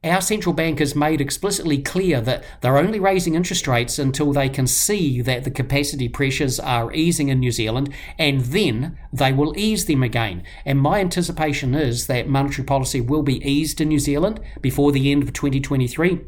Our central bank has made explicitly clear that they're only raising interest rates until they can see that the capacity pressures are easing in New Zealand, and then they will ease them again. And my anticipation is that monetary policy will be eased in New Zealand before the end of 2023.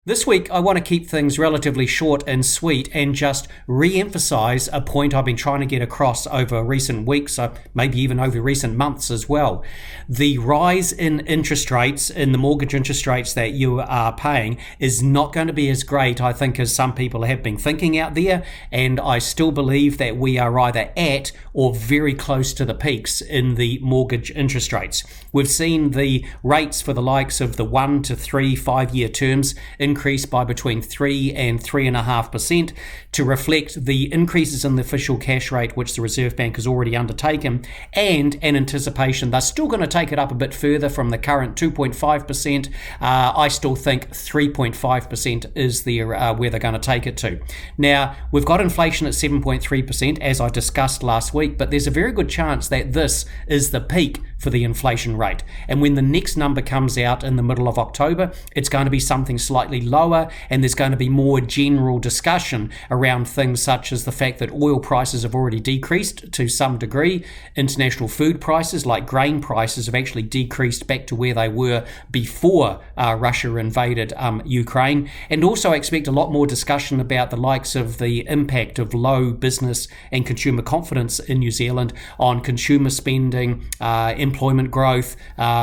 This week, I want to keep things relatively short and sweet and just re-emphasize a point I've been trying to get across over recent weeks, maybe even over recent months as well. The rise in interest rates, in the mortgage interest rates that you are paying, is not going to be as great, I think, as some people have been thinking out there, and I still believe that we are either at or very close to the peaks in the mortgage interest rates. We've seen the rates for the likes of the 1 to 3 5-year terms increase by between 3 and 3.5% to reflect the increases in the official cash rate which the Reserve Bank has already undertaken, and an anticipation they're still going to take it up a bit further from the current 2.5%. I still think 3.5% is where they're going to take it to. Now, we've got inflation at 7.3%, as I discussed last week, but there's a very good chance that this is the peak for the inflation rate. And when the next number comes out in the middle of October, it's going to be something slightly lower, and there's going to be more general discussion around things such as the fact that oil prices have already decreased to some degree. International food prices, like grain prices, have actually decreased back to where they were before Russia invaded Ukraine. And also I expect a lot more discussion about the likes of the impact of low business and consumer confidence in New Zealand on consumer spending, employment growth,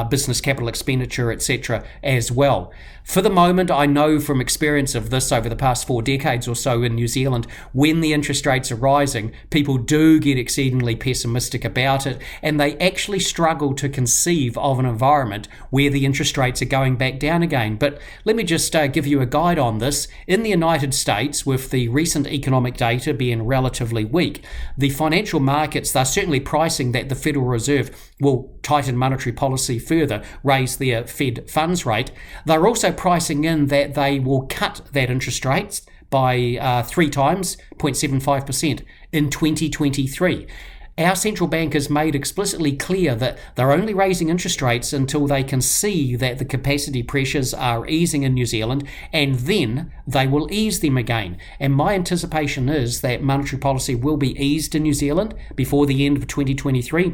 business capital expenditure, etc. as well. For the moment, I know from experience of this over the past 4 decades or so in New Zealand, when the interest rates are rising, people do get exceedingly pessimistic about it, and they actually struggle to conceive of an environment where the interest rates are going back down again. But let me just give you a guide on this. In the United States, with the recent economic data being relatively weak, the financial markets, they're certainly pricing that the Federal Reserve will tighten monetary policy further, raise their Fed funds rate. They're also pricing in that they will cut that interest rates by 3 times, 0.75% in 2023. Our central bank has made explicitly clear that they're only raising interest rates until they can see that the capacity pressures are easing in New Zealand, and then they will ease them again. And my anticipation is that monetary policy will be eased in New Zealand before the end of 2023.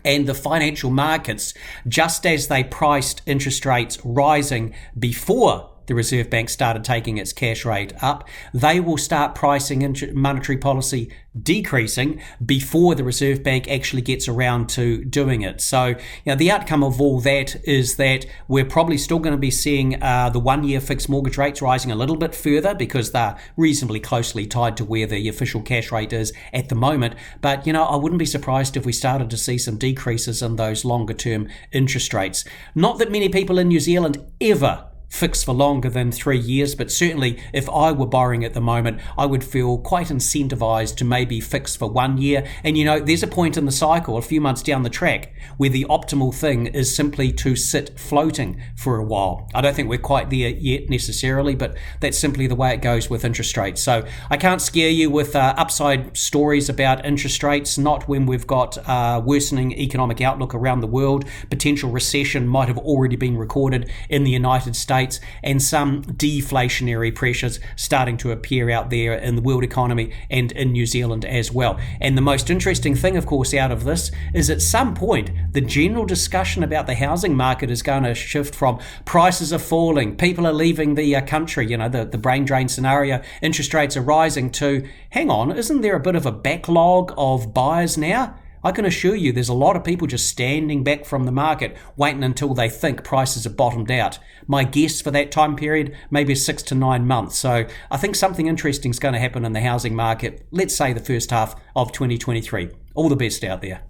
And the financial markets, just as they priced interest rates rising before the Reserve Bank started taking its cash rate up, they will start pricing monetary policy decreasing before the Reserve Bank actually gets around to doing it. So, the outcome of all that is that we're probably still going to be seeing the 1-year fixed mortgage rates rising a little bit further because they're reasonably closely tied to where the official cash rate is at the moment. But, I wouldn't be surprised if we started to see some decreases in those longer term interest rates. Not that many people in New Zealand ever fixed for longer than 3 years, but certainly if I were borrowing at the moment, I would feel quite incentivized to maybe fix for 1 year. And there's a point in the cycle, a few months down the track, where the optimal thing is simply to sit floating for a while. I don't think we're quite there yet necessarily, but that's simply the way it goes with interest rates. So I can't scare you with upside stories about interest rates, not when we've got worsening economic outlook around the world. Potential recession might have already been recorded in the United States, and some deflationary pressures starting to appear out there in the world economy and in New Zealand as well. And the most interesting thing, of course, out of this is at some point, the general discussion about the housing market is going to shift from prices are falling, people are leaving the country, the brain drain scenario, interest rates are rising, to, hang on, isn't there a bit of a backlog of buyers now? I can assure you there's a lot of people just standing back from the market, waiting until they think prices have bottomed out. My guess for that time period, maybe 6 to 9 months. So I think something interesting is going to happen in the housing market, let's say the first half of 2023. All the best out there.